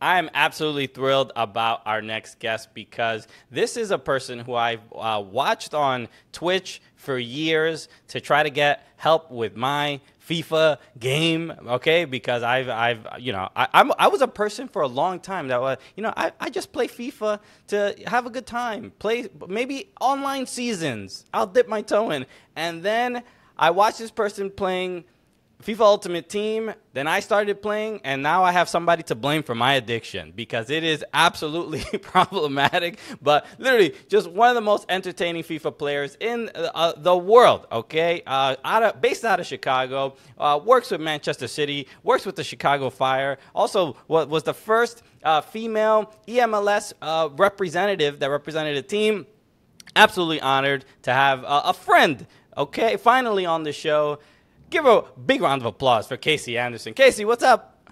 I am absolutely thrilled about our next guest because this is a person who I've watched on Twitch for years to try to get help with my FIFA game, okay? Because I was a person for a long time that was, I just play FIFA to have a good time, play maybe online seasons. I'll dip my toe in, and then I watched this person playing FIFA Ultimate Team, then I started playing, and now I have somebody to blame for my addiction because it is absolutely problematic, but literally just one of the most entertaining FIFA players in the world, okay? Based out of Chicago, works with Manchester City, works with the Chicago Fire, also was the first female eMLS representative that represented a team. Absolutely honored to have a friend, okay, finally on the show. Give a big round of applause for Kacee Anderson. Kacee, what's up?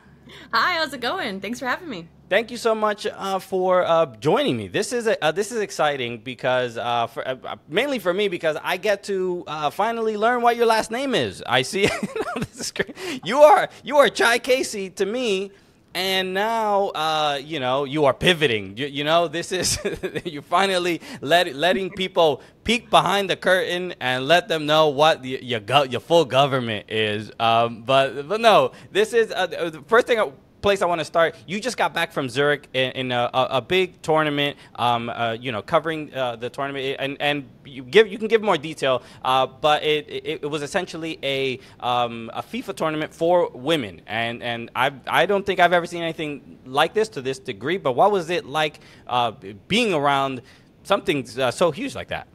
Hi, how's it going? Thanks for having me. Thank you so much for joining me. This is exciting because mainly for me because I get to finally learn what your last name is. I see. This is great. You are CHI Kacee to me. And now, you are pivoting. This is you're finally letting people peek behind the curtain and let them know what your full government is. But no, this is the first place I want to start. You just got back from Zurich in a big tournament, covering the tournament, and you can give more detail, but it was essentially a FIFA tournament for women, and I don't think I've ever seen anything like this to this degree. But what was it like being around something so huge like that?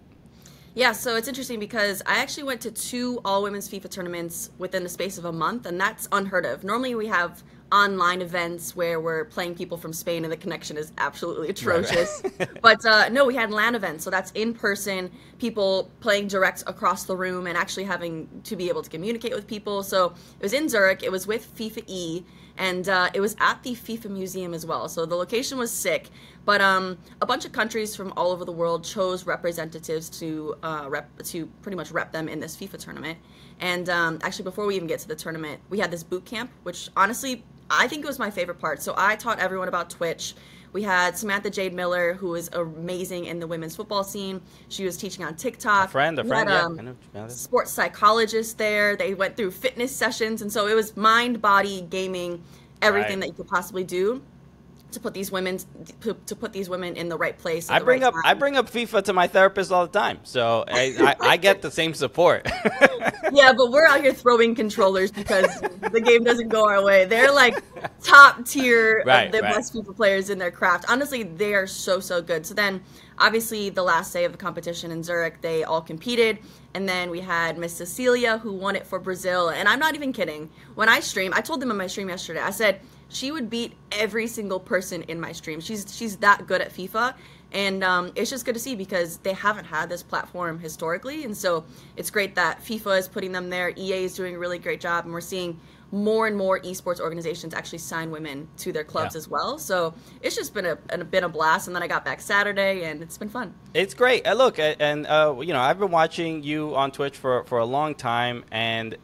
Yeah, so it's interesting because I actually went to 2 all-women's FIFA tournaments within the space of a month, and that's unheard of. Normally we have online events where we're playing people from Spain and the connection is absolutely atrocious. Right. But no, we had LAN events, so that's in person, people playing direct across the room and actually having to be able to communicate with people. So it was in Zurich, it was with FIFA E, and it was at the FIFA Museum as well. So the location was sick, but a bunch of countries from all over the world chose representatives to pretty much rep them in this FIFA tournament. And actually, before we even get to the tournament, we had this boot camp, which honestly, I think it was my favorite part. So I taught everyone about Twitch. We had Samantha Jade Miller, who is amazing in the women's football scene. She was teaching on TikTok. A friend, we had, yeah. Sports psychologists there. They went through fitness sessions. And so it was mind, body, gaming, everything that you could possibly do to put these women in the right place. I bring up FIFA to my therapist all the time, so I get the same support. Yeah, but we're out here throwing controllers because the game doesn't go our way. They're like top tier of the best FIFA players in their craft. Honestly, they are so good. So then, obviously, the last day of the competition in Zurich, they all competed. And then we had Miss Cecilia, who won it for Brazil. And I'm not even kidding. When I stream, I told them in my stream yesterday, I said, she would beat every single person in my stream. She's that good at FIFA. And it's just good to see because they haven't had this platform historically. And so it's great that FIFA is putting them there. EA is doing a really great job. And we're seeing more and more esports organizations actually sign women to their clubs as well. So it's just been a blast. And then I got back Saturday, and it's been fun. It's great. Look, and I've been watching you on Twitch for a long time, and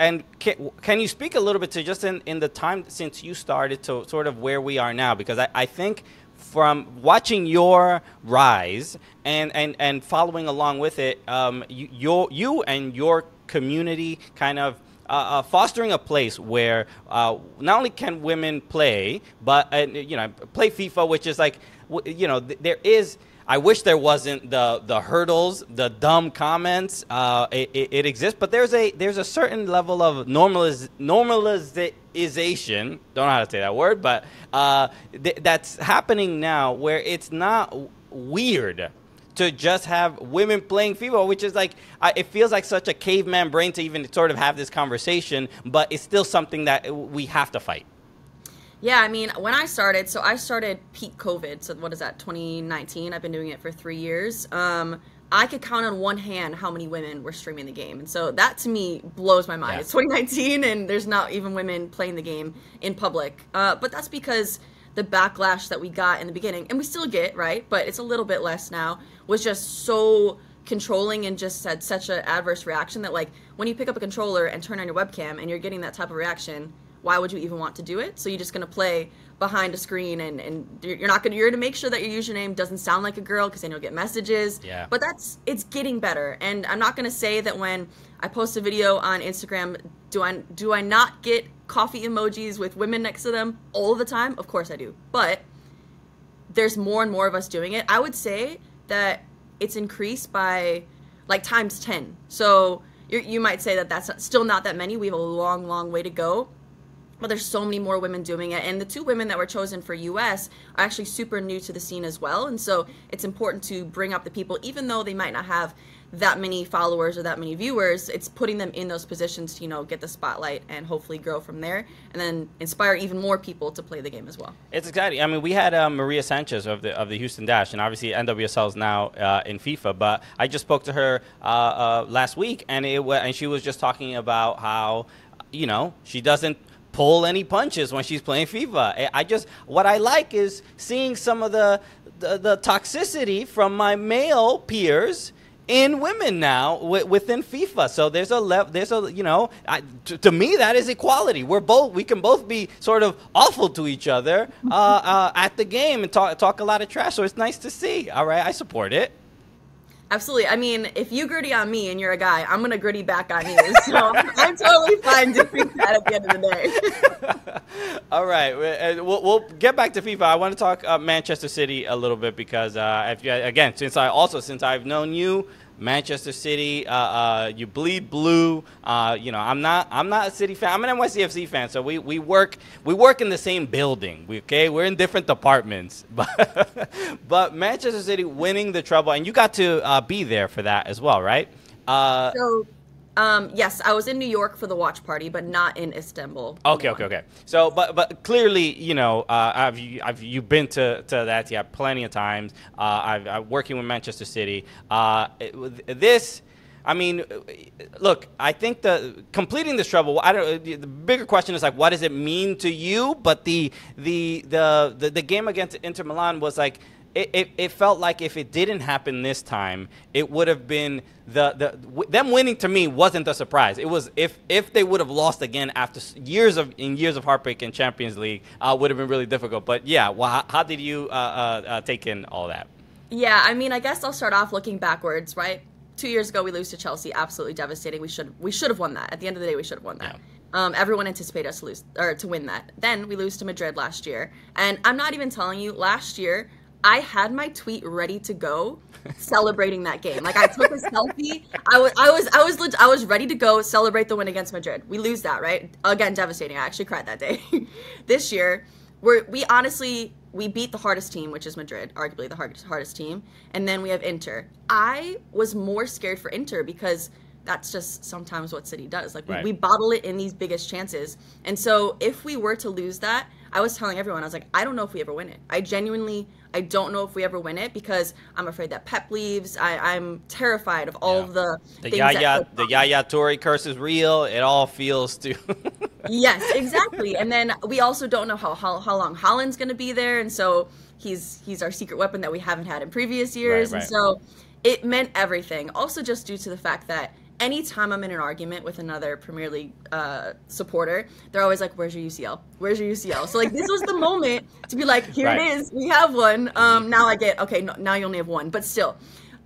can you speak a little bit to just in the time since you started to sort of where we are now? Because I think from watching your rise and following along with it, you and your community kind of fostering a place where not only can women play, but play FIFA, which is like, there is. I wish there wasn't the hurdles, the dumb comments. It exists, but there's a certain level of normalization. Don't know how to say that word, but that's happening now, where it's not weird to just have women playing FIFA, which is like, it feels like such a caveman brain to even sort of have this conversation, but it's still something that we have to fight. Yeah, I mean, when I started peak COVID, so what is that, 2019? I've been doing it for 3 years. I could count on one hand how many women were streaming the game. And so that to me blows my mind. Yeah. It's 2019 and there's not even women playing the game in public. But that's because the backlash that we got in the beginning, and we still get, right, but it's a little bit less now, was just so controlling and just had such an adverse reaction that, like, when you pick up a controller and turn on your webcam and you're getting that type of reaction, why would you even want to do it? So you're just going to play behind a screen, and you're going to make sure that your username doesn't sound like a girl, because then you'll get messages. Yeah. But it's getting better. And I'm not going to say that when I post a video on Instagram, do I not get coffee emojis with women next to them all the time? Of course I do. But there's more and more of us doing it. I would say that it's increased by like times 10. So you might say that that's still not that many. We have a long, long way to go. But there's so many more women doing it. And the 2 women that were chosen for US are actually super new to the scene as well. And so it's important to bring up the people, even though they might not have that many followers or that many viewers. It's putting them in those positions to, you know, get the spotlight and hopefully grow from there, and then inspire even more people to play the game as well. It's exciting. I mean, we had Maria Sanchez of the Houston Dash, and obviously NWSL is now in FIFA. But I just spoke to her last week, and she was just talking about how, you know, she doesn't pull any punches when she's playing FIFA. What I like is seeing some of the toxicity from my male peers in women now within FIFA. So to me that is equality. We can both be sort of awful to each other at the game and talk a lot of trash. So it's nice to see. All right, I support it. Absolutely. I mean, if you gritty on me and you're a guy, I'm going to gritty back on you. So I'm totally fine doing that at the end of the day. All right. We'll get back to FIFA. I want to talk Manchester City a little bit because, again, since I've known you, Manchester City, you bleed blue. You know, I'm not a City fan. I'm an NYCFC fan, so we work in the same building. We're in different departments, but Manchester City winning the treble, and you got to be there for that as well, right? Yes, I was in New York for the watch party, but not in Istanbul. Okay. So, but clearly, you know, you've been to that, yeah, plenty of times. I'm working with Manchester City. I mean, look, I think completing this treble. The bigger question is like, what does it mean to you? But the game against Inter Milan was like, it felt like if it didn't happen this time, it would have been them winning. To me, wasn't a surprise. It was if they would have lost again after years of heartbreak in Champions League, would have been really difficult. But yeah, well, how did you take in all that? Yeah, I mean, I guess I'll start off looking backwards, right? 2 years ago, we lose to Chelsea, absolutely devastating. We should have won that. At the end of the day, we should have won that. Yeah. Everyone anticipated us to win that. Then we lose to Madrid last year, and I'm not even telling you. Last year, I had my tweet ready to go, celebrating that game. Like, I took a selfie. I was ready to go celebrate the win against Madrid. We lose that, right? Again, devastating. I actually cried that day. This year, we beat the hardest team, which is Madrid, arguably the hardest team, and then we have Inter. I was more scared for Inter because that's just sometimes what City does. Like, we bottle it in these biggest chances. And so if we were to lose that, I was telling everyone, I was like, I don't know if we ever win it. I don't know if we ever win it because I'm afraid that Pep leaves. I'm terrified of all of the things the Yaya Toure curse is real. It all feels too. Yes, exactly. And then we also don't know how long Haaland's going to be there, and so he's our secret weapon that we haven't had in previous years. Right. And so it meant everything. Also, just due to the fact that anytime I'm in an argument with another Premier League supporter, they're always like, "Where's your UCL? Where's your UCL?" So like, this was the moment to be like, "Here it is. We have one." Now I get now you only have one, but still.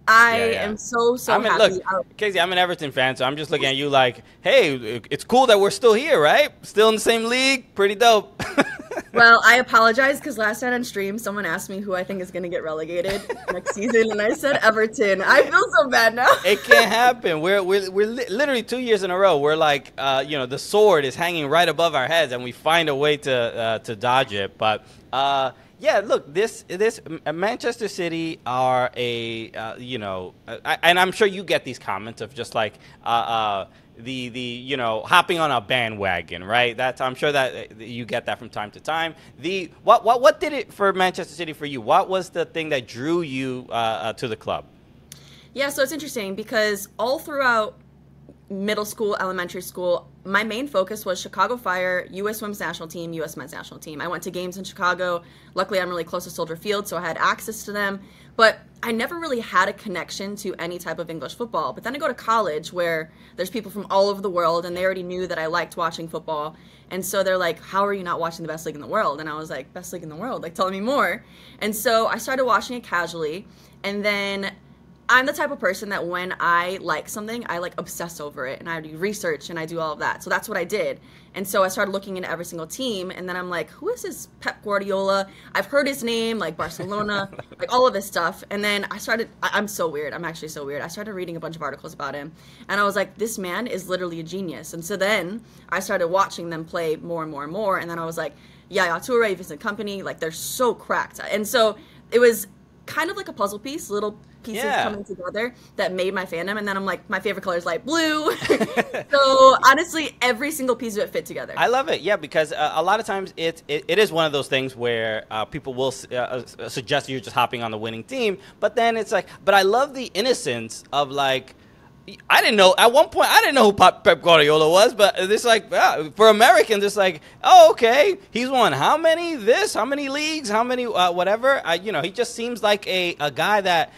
I am so happy. Look, Kacee, I'm an Everton fan, so I'm just looking at you like, hey, it's cool that we're still here, right? Still in the same league. Pretty dope. Well, I apologize because last night on stream, someone asked me who I think is going to get relegated next season, and I said Everton. I feel so bad now. It can't happen. We're literally 2 years in a row. We're like, the sword is hanging right above our heads, and we find a way to dodge it. But yeah, look, this Manchester City are and I'm sure you get these comments of just like hopping on a bandwagon, right? I'm sure that you get that from time to time. What did it for Manchester City for you? What was the thing that drew you to the club? Yeah, so it's interesting because all throughout middle school, elementary school, my main focus was Chicago Fire, U.S. Women's National Team, U.S. Men's National Team. I went to games in Chicago. Luckily, I'm really close to Soldier Field, so I had access to them. But I never really had a connection to any type of English football. But then I go to college where there's people from all over the world, and they already knew that I liked watching football. And so they're like, how are you not watching the best league in the world? And I was like, best league in the world? Like, tell me more. And so I started watching it casually, and then I'm the type of person that when I like something, I like obsess over it, and I do research and I do all of that. So that's what I did. And so I started looking into every single team, and then I'm like, who is this Pep Guardiola? I've heard his name, like Barcelona, like all of this stuff. And then I'm so weird. I'm actually so weird. I started reading a bunch of articles about him, and I was like, this man is literally a genius. And so then I started watching them play more and more and more, and then I was like, Yaya Toure, Vincent Kompany, like they're so cracked. And so it was kind of like a puzzle piece, little pieces coming together that made my fandom. And then I'm like, my favorite color is light blue. So honestly, every single piece of it fit together. I love it. Yeah, because a lot of times it is one of those things where people will suggest you're just hopping on the winning team. But then it's like, but I love the innocence of like, I didn't know at one point. I didn't know who Pep Guardiola was, but it's like for Americans, it's like, oh, okay, he's won how many leagues, how many whatever. He just seems like a guy that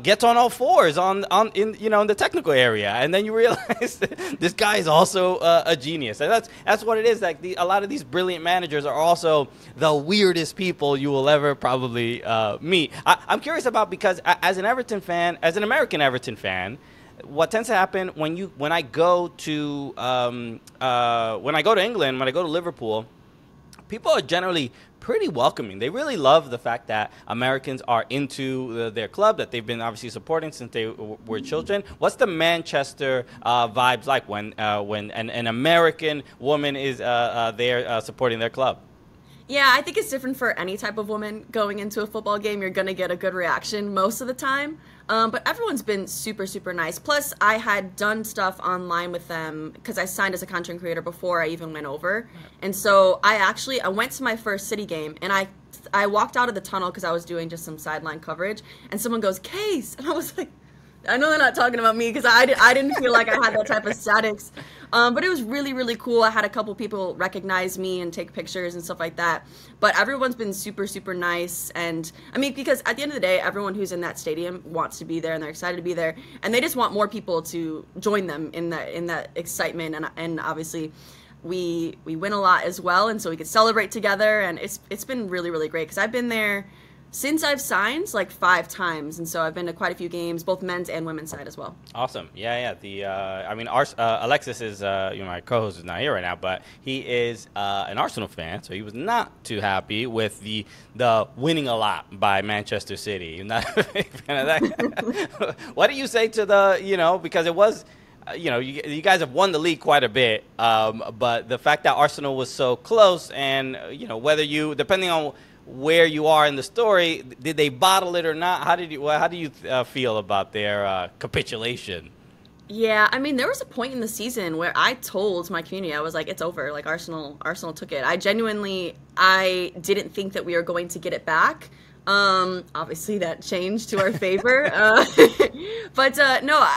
gets on all fours in the technical area, and then you realize this guy is also a genius, and that's what it is. Like a lot of these brilliant managers are also the weirdest people you will ever probably meet. I'm curious about, because as an American Everton fan, what tends to happen when I go to England, when I go to Liverpool, people are generally pretty welcoming. They really love the fact that Americans are into their club that they've been obviously supporting since they were children. What's the Manchester vibes like when an American woman is there supporting their club? Yeah, I think it's different for any type of woman going into a football game. You're going to get a good reaction most of the time. But everyone's been super, super nice. Plus, I had done stuff online with them because I signed as a content creator before I even went over. And so I went to my first City game, and I walked out of the tunnel because I was doing just some sideline coverage, and someone goes, Case! And I was like, I know they're not talking about me because I didn't feel like I had that type of statics. But it was really, really cool. I had a couple people recognize me and take pictures and stuff like that. But everyone's been super, super nice. And I mean, because at the end of the day, everyone who's in that stadium wants to be there and they're excited to be there. And they just want more people to join them in that excitement. And obviously, we win a lot as well. And so we could celebrate together. And it's been really, really great because I've been there since I've signed like 5 times, and so I've been to quite a few games, both men's and women's side as well. Awesome, yeah. Alexis is my co-host is not here right now, but he is an Arsenal fan, so he was not too happy with the winning a lot by Manchester City. You're not a big fan of that. What do you say to because it was. You guys have won the league quite a bit, but the fact that Arsenal was so close, and whether you, depending on where you are in the story, did they bottle it or not? How do you feel about their capitulation? Yeah, I mean, there was a point in the season where I told my community, I was like, it's over. Like Arsenal took it. I didn't think that we were going to get it back. Obviously that changed to our favor. But no,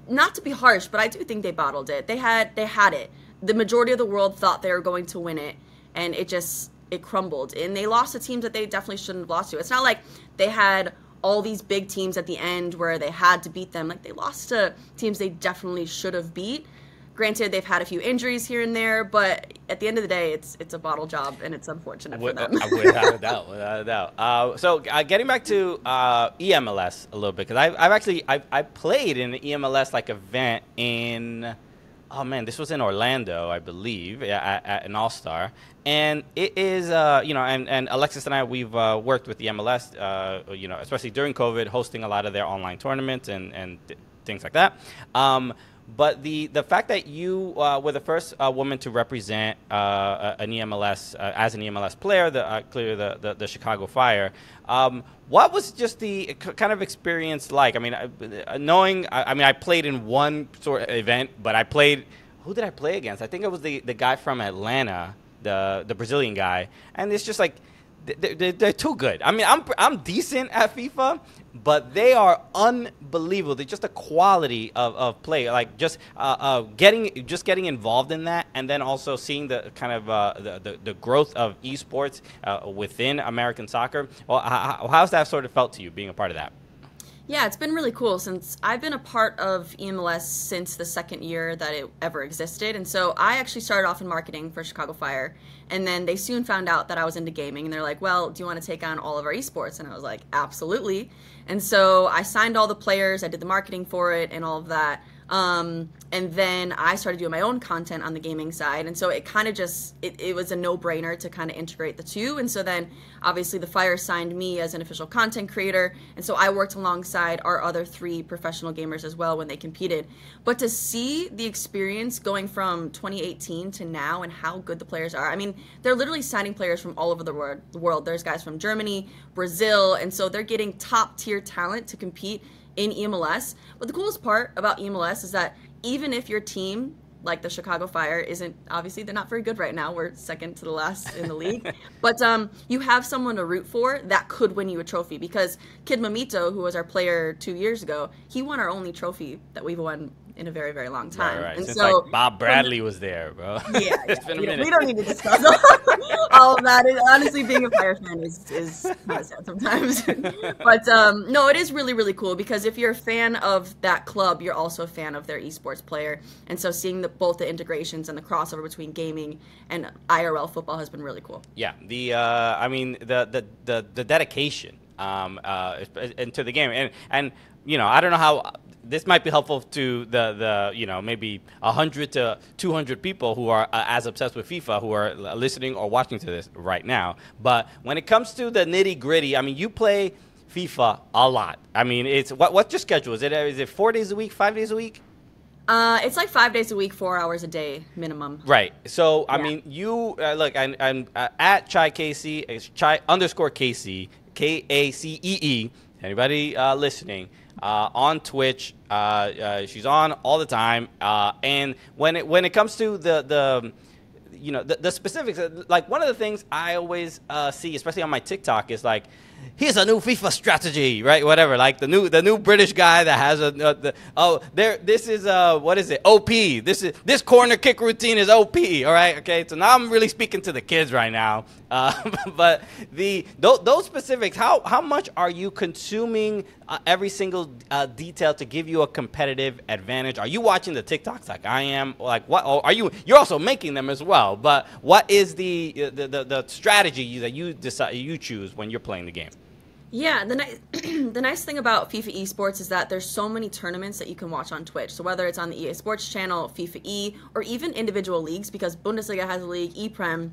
not to be harsh, but I do think they bottled it. They had it. The majority of the world thought they were going to win it, and it crumbled. And they lost to teams that they definitely shouldn't have lost to. It's not like they had all these big teams at the end where they had to beat them. Like, they lost to teams they definitely should have beat. Granted, they've had a few injuries here and there, but at the end of the day, it's a bottle job, and it's unfortunate for them. Without a doubt. So getting back to eMLS a little bit, because I played in the eMLS like event in, this was in Orlando, I believe, at an All-Star. And it is, and Alexis and I, we've worked with the MLS, especially during COVID, hosting a lot of their online tournaments and things like that. But the fact that you were the first woman to represent an eMLS as an eMLS player, clearly the Chicago Fire, what was just the kind of experience like? I mean, I played in one sort of event, but who did I play against? I think it was the guy from Atlanta, the Brazilian guy, and it's just like they're too good. I mean, I'm decent at FIFA, but they are unbelievable. They're just the quality of play, like just getting involved in that, and then also seeing the kind of the growth of esports within American soccer. Well, how's that sort of felt to you being a part of that? Yeah, it's been really cool since I've been a part of eMLS since the second year that it ever existed. And so I actually started off in marketing for Chicago Fire. And then they soon found out that I was into gaming. And they're like, well, do you want to take on all of our esports? And I was like, absolutely. And so I signed all the players. I did the marketing for it and all of that. And then I started doing my own content on the gaming side. And so it kind of just, it was a no-brainer to kind of integrate the two. And so then obviously the Fire signed me as an official content creator. And so I worked alongside our other 3 professional gamers as well when they competed. But to see the experience going from 2018 to now and how good the players are, I mean, they're literally signing players from all over the world. There's guys from Germany, Brazil, and so they're getting top tier talent to compete in eMLS. But the coolest part about eMLS is that even if your team, like the Chicago Fire, isn't, obviously they're not very good right now, we're second to the last in the league, but you have someone to root for that could win you a trophy, because Kid Mamito, who was our player 2 years ago, he won our only trophy that we've won in a very, very long time. Right. And since so, like Bob Bradley was there, bro. Yeah, It's been a minute. we don't need to discuss all of that. Honestly, being a Fire fan is kind of sad sometimes. But no, it is really, really cool, because if you're a fan of that club, you're also a fan of their esports player. And so seeing both the integrations and the crossover between gaming and IRL football has been really cool. Yeah, I mean the dedication into the game, and you know, I don't know how this might be helpful to the you know, maybe 100 to 200 people who are as obsessed with FIFA who are listening or watching to this right now. But when it comes to the nitty gritty, I mean, you play FIFA a lot. I mean, it's what's your schedule? Is it 4 days a week, 5 days a week? It's like 5 days a week, 4 hours a day minimum. Right. So I mean, you look, I'm at CHI Kacee, it's CHI_Kacee, Kacee. Anybody listening? On Twitch, she's on all the time, and when it comes to the you know, the specifics, like one of the things I always see, especially on my TikTok, is like, here's a new FIFA strategy, right? Whatever, like the new British guy that has this is what is it? OP. This corner kick routine is OP. All right, okay. So now I'm really speaking to the kids right now. But those specifics, how much are you consuming every single detail to give you a competitive advantage? Are you watching the TikToks like I am? Like what? Or are you? You're also making them as well. But what is the strategy that you choose when you're playing the game? Yeah, the nice thing about FIFA esports is that there's so many tournaments that you can watch on Twitch. So whether it's on the EA Sports channel, FIFA E, or even individual leagues, because Bundesliga has a league, ePrem,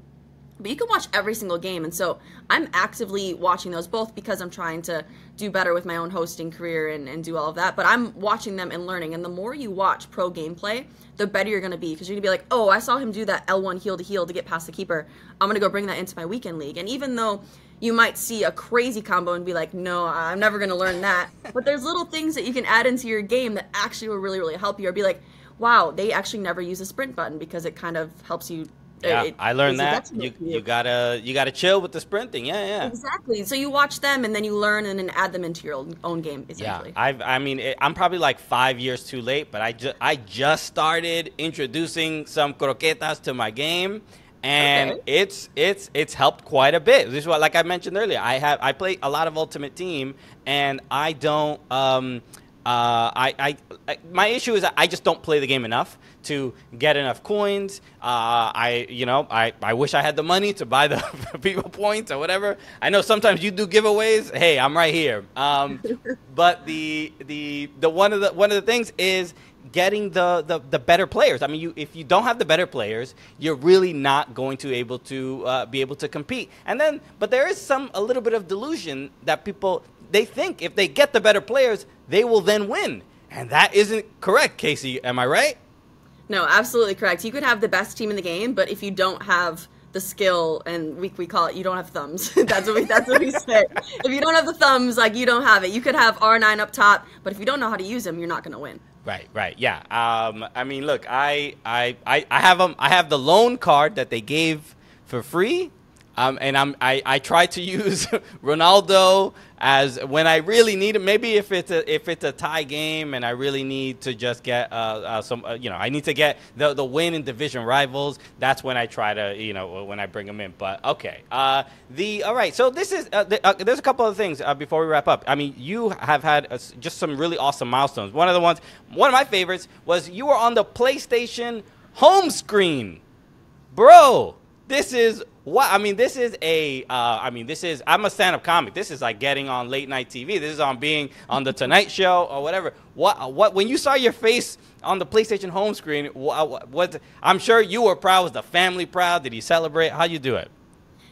but you can watch every single game. And so I'm actively watching those, both because I'm trying to do better with my own hosting career and do all of that, but I'm watching them and learning. And the more you watch pro gameplay, the better you're going to be, because you're going to be like, oh, I saw him do that L1 heel to heel to get past the keeper. I'm going to go bring that into my weekend league. And even though you might see a crazy combo and be like, no, I'm never going to learn that, but there's little things that you can add into your game that actually will really, really help you, or be like, wow, they actually never use a sprint button, because it kind of helps you. Yeah, I learned that. You gotta chill with the sprinting. Yeah. Exactly. So you watch them and then you learn and then add them into your own game, essentially. Yeah, I mean, I'm probably like 5 years too late, but I just started introducing some croquetas to my game, and okay, it's helped quite a bit. This is what, like I mentioned earlier, I play a lot of Ultimate Team, and I don't my issue is that I just don't play the game enough to get enough coins. I wish I had the money to buy the people points or whatever. I know sometimes you do giveaways. Hey, I'm right here. But the one of the things is getting the better players. I mean, if you don't have the better players, you're really not going to be able to compete. But there is a little bit of delusion that they think if they get the better players, they will then win. And that isn't correct, Kacee. Am I right? No, absolutely correct. You could have the best team in the game, but if you don't have the skill, and we call it, you don't have thumbs. that's what we say. If you don't have the thumbs, like, you don't have it. You could have R9 up top, but if you don't know how to use them, you're not going to win. Right. Yeah. I mean, look, I have the loan card that they gave for free. I try to use Ronaldo as when I really need him. Maybe if it's a tie game and I really need to just get some I need to get the win in division rivals. That's when I try to when I bring him in. But okay, all right. So this is there's a couple of things before we wrap up. I mean, you have had just some really awesome milestones. One of my favorites was you were on the PlayStation home screen, bro. This is what I mean. This is I'm a stand-up comic. This is like getting on late night TV. This is on being on the Tonight Show or whatever. What when you saw your face on the PlayStation home screen? What I'm sure you were proud. Was the family proud? Did you celebrate? How you do it?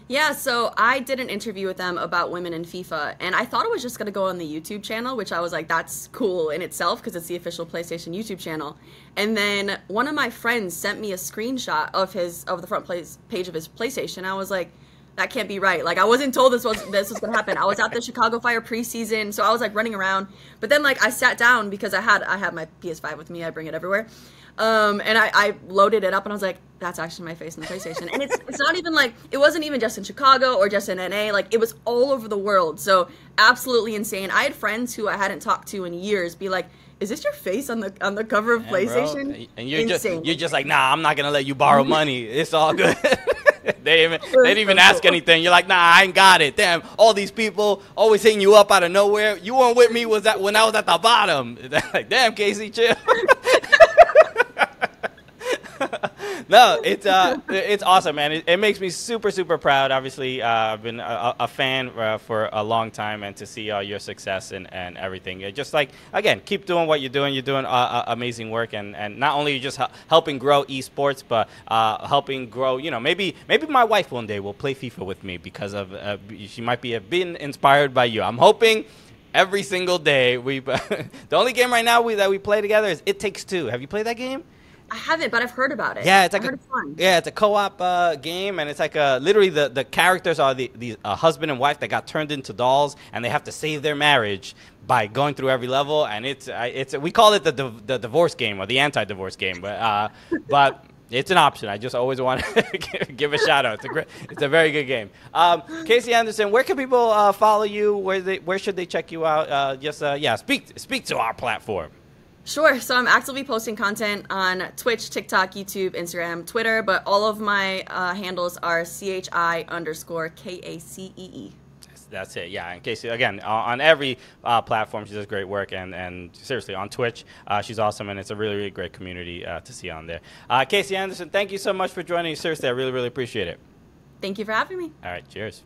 Yeah, so I did an interview with them about women in FIFA, and I thought it was just going to go on the YouTube channel, which I was like, that's cool in itself because it's the official PlayStation YouTube channel. And then one of my friends sent me a screenshot of the front page of his PlayStation. I was like, that can't be right. Like, I wasn't told this was going to happen. I was at the Chicago Fire preseason, so I was like running around. But then like I sat down because I had my PS5 with me. I bring it everywhere. And I loaded it up and I was like, that's actually my face on the PlayStation. And it's not even like, it wasn't even just in Chicago or just in NA. Like, it was all over the world. So absolutely insane. I had friends who I hadn't talked to in years be like, is this your face on the cover of PlayStation? Bro. And you're just like, nah, I'm not going to let you borrow money. It's all good. They didn't even ask anything. You're like, nah, I ain't got it. Damn, all these people always hitting you up out of nowhere. You weren't with me when I was at the bottom. Like, damn, Casey, chill. No, it's awesome, man. It makes me super, super proud. Obviously, I've been a fan for a long time, and to see all your success and everything. Just like, again, keep doing what you're doing. You're doing amazing work, and not only just helping grow esports, but helping grow. Maybe my wife one day will play FIFA with me because of she might be being inspired by you. I'm hoping. Every single day, the only game right now that we play together is It Takes Two. Have you played that game? I haven't, but I've heard about it. Yeah, it's like it's a co-op game, and it's like literally the characters are the husband and wife that got turned into dolls, and they have to save their marriage by going through every level. And it's we call it the divorce game or the anti-divorce game, but it's an option. I just always want to give a shout out. It's a very good game. Casey Anderson, where can people follow you? Where should they check you out? Speak to our platform. Sure. So I'm actively posting content on Twitch, TikTok, YouTube, Instagram, Twitter, but all of my handles are CHI_KACEE. That's it. Yeah. And Casey, again, on every platform, she does great work. And seriously, on Twitch, she's awesome. And it's a really, really great community to see on there. Casey Anderson, thank you so much for joining. Seriously, I really, really appreciate it. Thank you for having me. All right. Cheers.